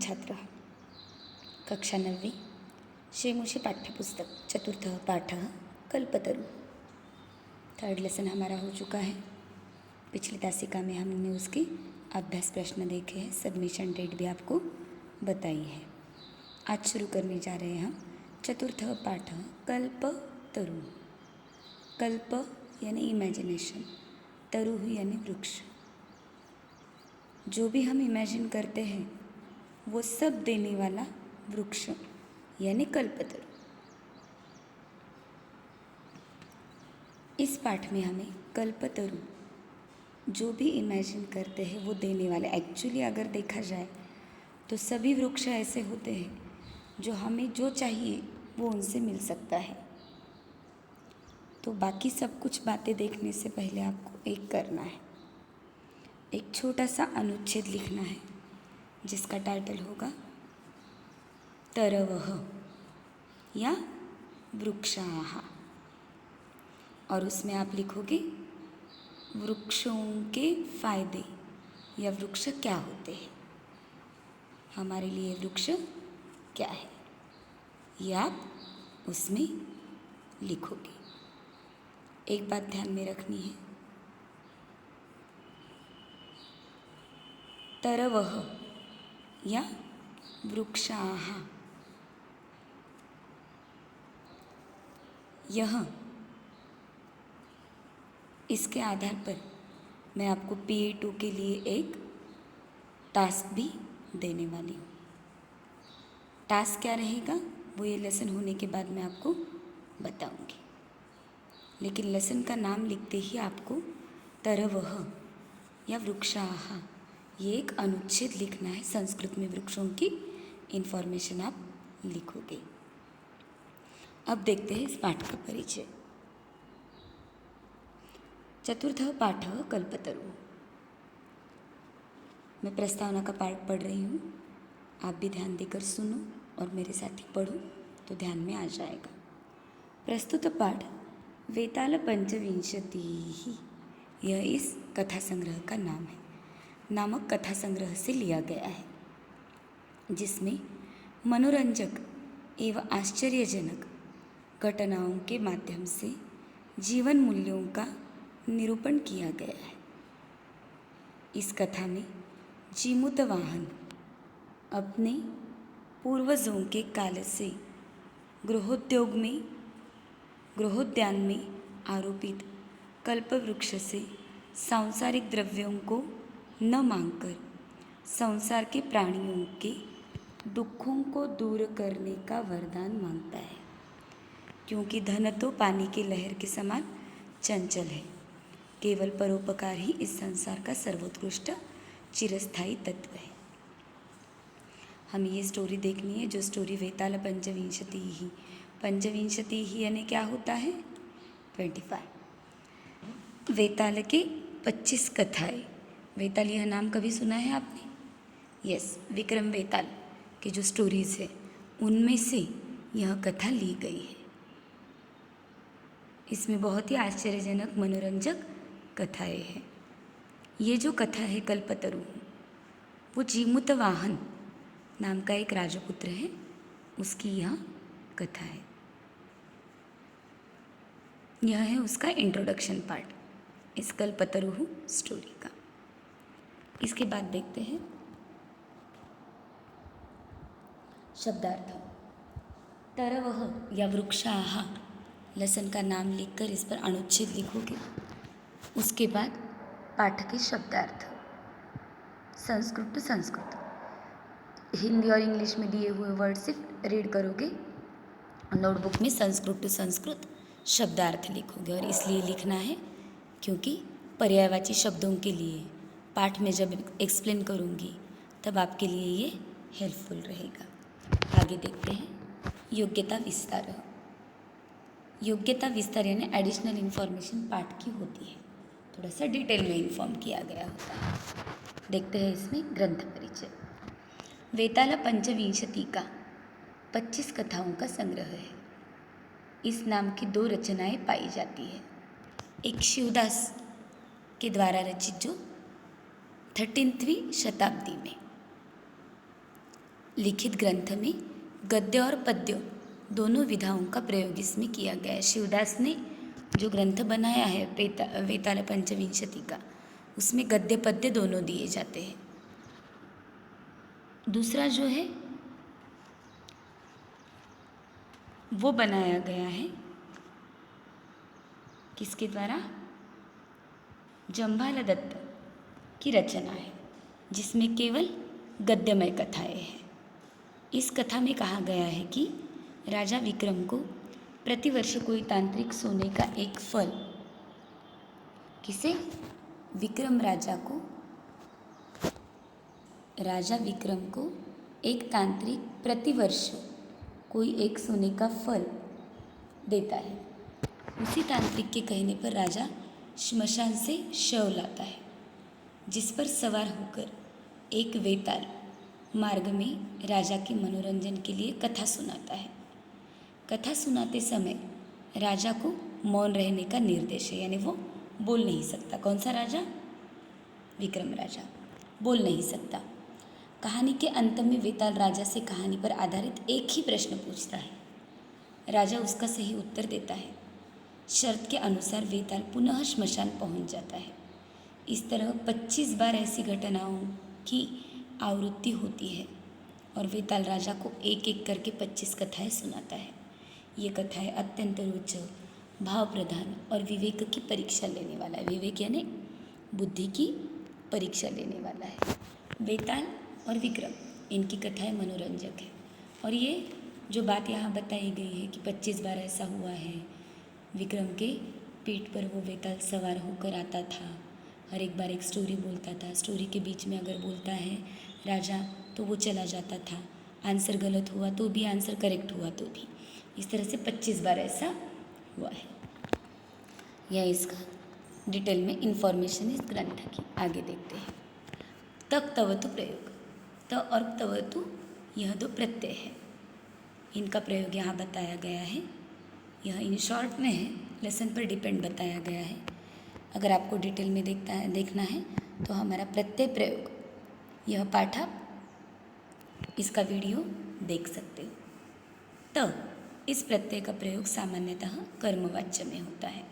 छात्रः। कक्षा 9वीं शेमुषी पाठ्यपुस्तक चतुर्थः पाठः कल्पतरु। थर्ड लेसन हमारा हो चुका है। पिछली तासिका में हमने उसके अभ्यास प्रश्न देखे हैं, सबमिशन डेट भी आपको बताई है। आज शुरू करने जा रहे हैं हम चतुर्थः पाठः कल्पतरु। कल्प यानी इमेजिनेशन, तरु यानी वृक्ष। जो भी हम इमेजिन करते हैं वो सब देने वाला वृक्ष यानी कल्पतरु। इस पाठ में हमें कल्पतरु जो भी इमेजिन करते हैं वो देने वाले, एक्चुअली अगर देखा जाए तो सभी वृक्ष ऐसे होते हैं जो हमें जो चाहिए वो उनसे मिल सकता है। तो बाकी सब कुछ बातें देखने से पहले आपको एक करना है, एक छोटा सा अनुच्छेद लिखना है जिसका टाइटल होगा तरवः या वृक्षाः, और उसमें आप लिखोगे वृक्षों के फायदे या वृक्ष क्या होते हैं, हमारे लिए वृक्ष क्या है, ये आप उसमें लिखोगे। एक बात ध्यान में रखनी है, तरवः या वृक्षाः, यह इसके आधार पर मैं आपको PA2 के लिए एक टास्क भी देने वाली हूँ। टास्क क्या रहेगा वो ये लेसन होने के बाद मैं आपको बताऊँगी, लेकिन लेसन का नाम लिखते ही आपको तरवः या वृक्षाः ये एक अनुच्छेद लिखना है। संस्कृत में वृक्षों की इन्फॉर्मेशन आप लिखोगे। अब देखते हैं इस पाठ का परिचय। चतुर्थः पाठः कल्पतरु। मैं प्रस्तावना का पाठ पढ़ रही हूँ, आप भी ध्यान देकर सुनो और मेरे साथ ही पढ़ो तो ध्यान में आ जाएगा। प्रस्तुत पाठ वेताल पंचविंशतिः, यह इस कथा संग्रह का नाम है, नामक कथा संग्रह से लिया गया है, जिसमें मनोरंजक एवं आश्चर्यजनक घटनाओं के माध्यम से जीवन मूल्यों का निरूपण किया गया है। इस कथा में जीमूतवाहन अपने पूर्वजों के काल से गृहोद्यान में आरोपित कल्पवृक्ष से सांसारिक द्रव्यों को न मांगकर संसार के प्राणियों के दुखों को दूर करने का वरदान मांगता है, क्योंकि धन तो पानी की लहर के समान चंचल है। केवल परोपकार ही इस संसार का सर्वोत्कृष्ट चिरस्थायी तत्व है। हमें ये स्टोरी देखनी है, जो स्टोरी वेताल पंचविंशतिः, पंचविंशतिः यानी क्या होता है 25। वेताल के 25 कथाएँ। वेताल यह नाम कभी सुना है आपने? यस, विक्रम वेताल की जो स्टोरीज़ है उनमें से यह कथा ली गई है। इसमें बहुत ही आश्चर्यजनक मनोरंजक कथाएँ हैं। ये जो कथा है कल्पतरु, वो जीमूतवाहन नाम का एक राजपुत्र है, उसकी यह कथा है। यह है उसका इंट्रोडक्शन पार्ट इस कल्पतरु स्टोरी का। इसके बाद देखते हैं शब्दार्थ। तरवः या वृक्षाः लेसन का नाम लिखकर इस पर अनुच्छेद लिखोगे। उसके बाद पाठ के शब्दार्थ, संस्कृत टू संस्कृत, हिंदी और इंग्लिश में दिए हुए वर्ड सिर्फ रीड करोगे, नोटबुक में संस्कृत टू संस्कृत शब्दार्थ लिखोगे। और इसलिए लिखना है क्योंकि पर्यायवाची शब्दों के लिए पाठ में जब एक्सप्लेन करूँगी तब आपके लिए ये हेल्पफुल रहेगा। आगे देखते हैं योग्यता विस्तार। योग्यता विस्तार यानी एडिशनल इन्फॉर्मेशन पाठ की होती है, थोड़ा सा डिटेल में इन्फॉर्म किया गया होता है। देखते हैं इसमें ग्रंथ परिचय। वेताल पंचविंशति का 25 कथाओं का संग्रह है। इस नाम की 2 रचनाएं पाई जाती है। एक शिवदास के द्वारा रचित जो 13वीं शताब्दी में, लिखित ग्रंथ में गद्य और पद्य दोनों विधाओं का प्रयोग इसमें किया गया है। शिवदास ने जो ग्रंथ बनाया है वेताल पंचविंशति का, उसमें गद्य पद्य दोनों दिए जाते हैं। दूसरा जो है वो बनाया गया है किसके द्वारा? जम्भाला दत्त की रचना है, जिसमें केवल गद्यमय कथाएं हैं। इस कथा में कहा गया है कि राजा विक्रम को प्रतिवर्ष कोई तांत्रिक सोने का एक फल, किसे? राजा विक्रम को एक तांत्रिक प्रतिवर्ष कोई एक सोने का फल देता है। उसी तांत्रिक के कहने पर राजा श्मशान से शव लाता है, जिस पर सवार होकर एक वेताल मार्ग में राजा के मनोरंजन के लिए कथा सुनाता है। कथा सुनाते समय राजा को मौन रहने का निर्देश है, यानी वो बोल नहीं सकता। कौन सा राजा? विक्रम राजा बोल नहीं सकता। कहानी के अंत में वेताल राजा से कहानी पर आधारित एक ही प्रश्न पूछता है। राजा उसका सही उत्तर देता है। शर्त के अनुसार वेताल पुनः श्मशान पहुंच जाता है। इस तरह 25 बार ऐसी घटनाओं की आवृत्ति होती है और वेताल राजा को एक एक करके 25 कथाएं सुनाता है। ये कथाएं अत्यंत रोचक, भाव प्रधान और विवेक की परीक्षा लेने वाला है। विवेक यानी बुद्धि की परीक्षा लेने वाला है। वेताल और विक्रम, इनकी कथाएं मनोरंजक है। और ये जो बात यहाँ बताई गई है कि 25 बार ऐसा हुआ है, विक्रम के पीठ पर वो वेताल सवार होकर आता था, हर एक बार एक स्टोरी बोलता था। स्टोरी के बीच में अगर बोलता है राजा तो वो चला जाता था, आंसर गलत हुआ तो भी, आंसर करेक्ट हुआ तो भी। इस तरह से 25 बार ऐसा हुआ है। यह इसका डिटेल में इंफॉर्मेशन इस ग्रंथ की। आगे देखते हैं। तक तवतु प्रयोग। त और तवतु यह दो प्रत्यय है, इनका प्रयोग यहाँ बताया गया है। यह इन शॉर्ट में है, लेसन पर डिपेंड बताया गया है। अगर आपको डिटेल में देखना है तो हमारा प्रत्यय प्रयोग, यह पाठ आप इसका वीडियो देख सकते हो। त इस प्रत्यय का प्रयोग सामान्यतः कर्मवाच्य में होता है।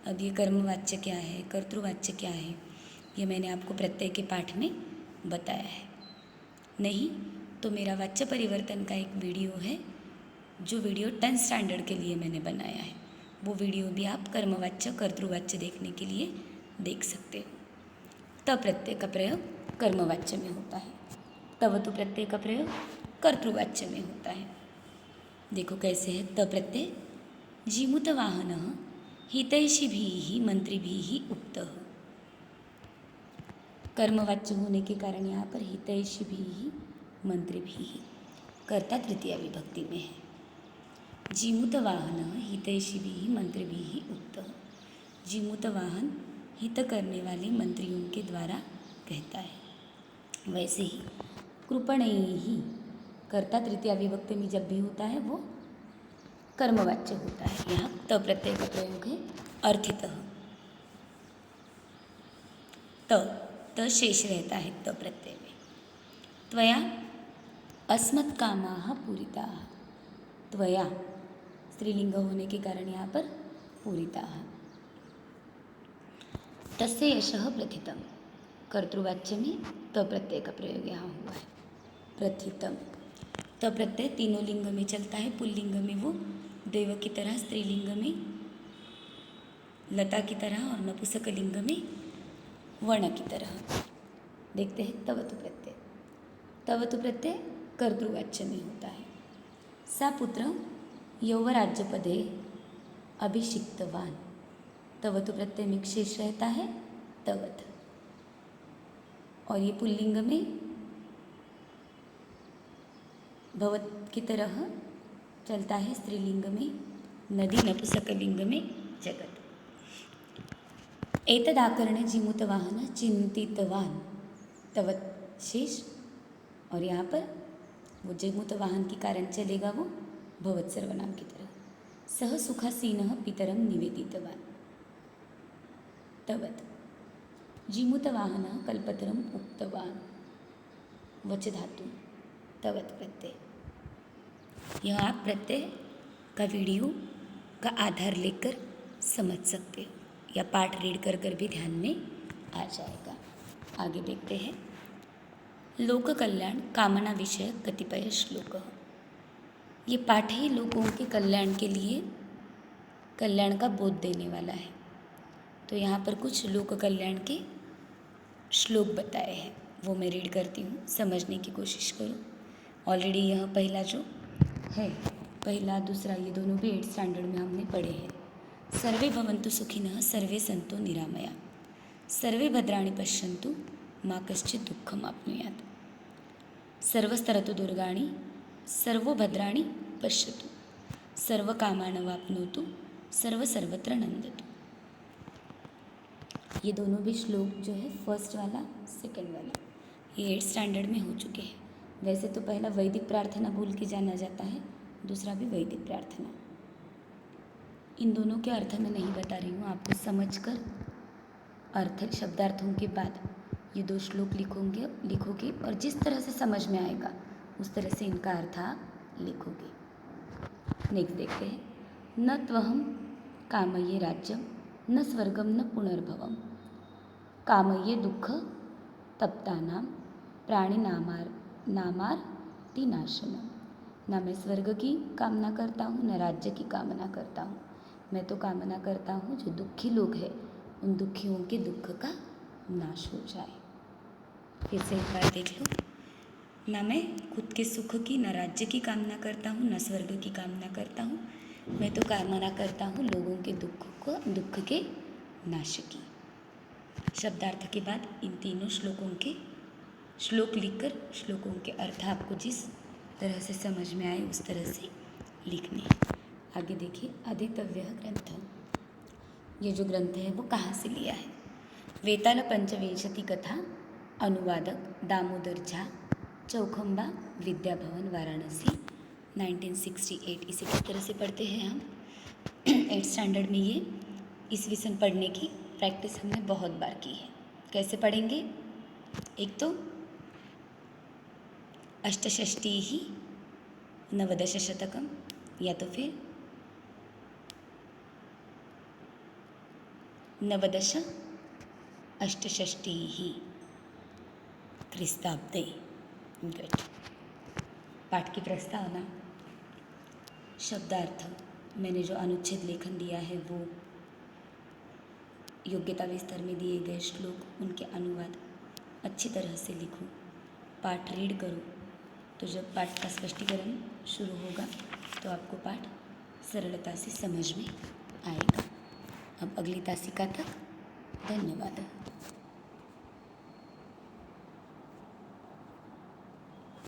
अब ये कर्मवाच्य क्या है, कर्तृवाच्य क्या है, ये मैंने आपको प्रत्यय के पाठ में बताया है। नहीं तो मेरा वाच्य परिवर्तन का एक वीडियो है, जो वीडियो 10th स्टैंडर्ड के लिए मैंने बनाया है। वो वीडियो भी आप कर्मवाच्य कर्तृवाच्य देखने के लिए देख सकते हो। त प्रत्यय का प्रयोग कर्मवाच्य में होता है, तवतु प्रत्यय का प्रयोग कर्तृवाच्य में होता है। देखो कैसे है त प्रत्यय। जीमूत वाहन हितैषिभिः मंत्रिभिः उक्तः। कर्मवाच्य होने के कारण यहाँ पर हितैषिभिः मंत्रिभिः, कर्ता तृतीया विभक्ति में है। जीमूत वाहन हितैषिभिः मंत्रिभिः उक्तः। जीमूत वाहन हित करने वाले मंत्रियों के द्वारा कहता है। वैसे ही कृपणैः, कर्ता तृतीया विभक्ति में जब भी होता है वो कर्मवाच्य होता है। यहाँ त प्रत्यय का प्रयोग है अर्थितः। त शेष रहता है त प्रत्यय में। त्वया अस्मत्कामाः पूरिताः। त्वया स्त्रीलिंग होने के कारण यहाँ पर पूरिताः। तस्य यशः प्रथितम्। कर्तृवाच्य में त प्रत्यय का प्रयोग यहाँ हुआ है, प्रथितम्। त प्रत्यय तीनों लिंग में चलता है। पुल्लिंग में वो देव की तरह, स्त्रीलिंग में लता की तरह और नपुंसकलिंग में वर्ण की तरह। देखते हैं तवतु प्रत्यय। तवतु प्रत्यय कर्तृवाच्य में होता है। सा पुत्र यौवराज्यपदे अभिषिक्तवान। तवतु प्रत्यय में शेष रहता है तवत, और ये पुल्लिंग में भवत की तरह चलता है, स्त्रीलिंग में नदी, नपुंसकलिंग में जगत। एतदाकरणे जीमूतवाहन चिंतितवान, तवत शेष, और यहाँ पर वो जीमूतवाहन के कारण चलेगा वो भवत सर्वनाम की तरह। सह सुखासीनः पितरं निवेदितवान, तवत। जीमूतवाहनः कल्पतरम् उक्तवान, वच धातु। तवत् प्रत्यय। यह आप प्रत्यय का वीडियो का आधार लेकर समझ सकते हो या पाठ रीड कर भी ध्यान में आ जाएगा। आगे देखते हैं। लोक कल्याण कामना विषय कतिपय श्लोक। ये पाठ ही लोगों के कल्याण के लिए कल्याण का बोध देने वाला है। तो यहाँ पर कुछ लोक कल्याण के श्लोक बताए हैं, वो मैं रीड करती हूँ, समझने की कोशिश करो। ऑलरेडी यह पहला जो है, पहला दूसरा ये दोनों भी 8th स्टैंडर्ड में हमने पढ़े हैं। सर्वे भवन्तु सुखिनः सर्वे सन्तु निरामया सर्वे भद्राणि पश्यन्तु मा कश्चित् दुःखम् आप्नुयात् सर्वस्तरतु दुर्गाणि सर्वो भद्राणि पश्यतु सर्वकामानवाप्नोतु सर्वत्र नंदतु। ये दोनों भी श्लोक जो है, फर्स्ट वाला सेकंड वाला, ये 8th स्टैंडर्ड में हो चुके हैं। वैसे तो पहला वैदिक प्रार्थना बोल के जाना जाता है, दूसरा भी वैदिक प्रार्थना। इन दोनों के अर्थ मैं नहीं बता रही हूँ, आपको समझकर अर्थ शब्दार्थों के बाद ये 2 श्लोक लिखोगे और जिस तरह से समझ में आएगा उस तरह से इनका अर्थ आप लिखोगे। नेक्स्ट देखते हैं। न त्वहं कामये राज्यं न स्वर्गं न पुनर्भवं कामये दुःख तप्तानां प्राणिनामार्तिनाशनम। न मैं स्वर्ग की कामना करता हूँ न राज्य की कामना करता हूँ, मैं तो कामना करता हूँ जो दुखी लोग हैं उन दुखियों के दुख का नाश हो जाए। फिर से एक बार देख लो। ना मैं खुद के सुख की न राज्य की कामना करता हूँ न स्वर्ग की कामना करता हूँ, मैं तो कामना करता हूँ लोगों के दुख के नाश की। शब्दार्थ के बाद इन तीनों श्लोक लिखकर श्लोकों के अर्थ आपको जिस तरह से समझ में आए उस तरह से लिखने हैं। आगे देखिए। अधीतव्य ग्रंथ, ये जो ग्रंथ है वो कहाँ से लिया है। वेताल पंचविंशति कथा, अनुवादक दामोदर झा, चौखंबा विद्या भवन वाराणसी, 1968। इसे किस तरह से पढ़ते हैं हम 8th स्टैंडर्ड में। ये इस विषय पढ़ने की प्रैक्टिस हमने बहुत बार की है। कैसे पढ़ेंगे? एक तो अष्टषष्टिः नवदशशतकम, या तो फिर नवदश अष्टषष्टिः क्रिस्ताब्दे। गुड। पाठ की प्रस्तावना, शब्दार्थ, मैंने जो अनुच्छेद लेखन दिया है वो योग्यता विस्तार में दिए गए श्लोक, उनके अनुवाद अच्छी तरह से लिखो, पाठ रीड करो। तो जब पाठ का स्पष्टीकरण शुरू होगा तो आपको पाठ सरलता से समझ में आएगा। अब अगली तासिका तक धन्यवाद।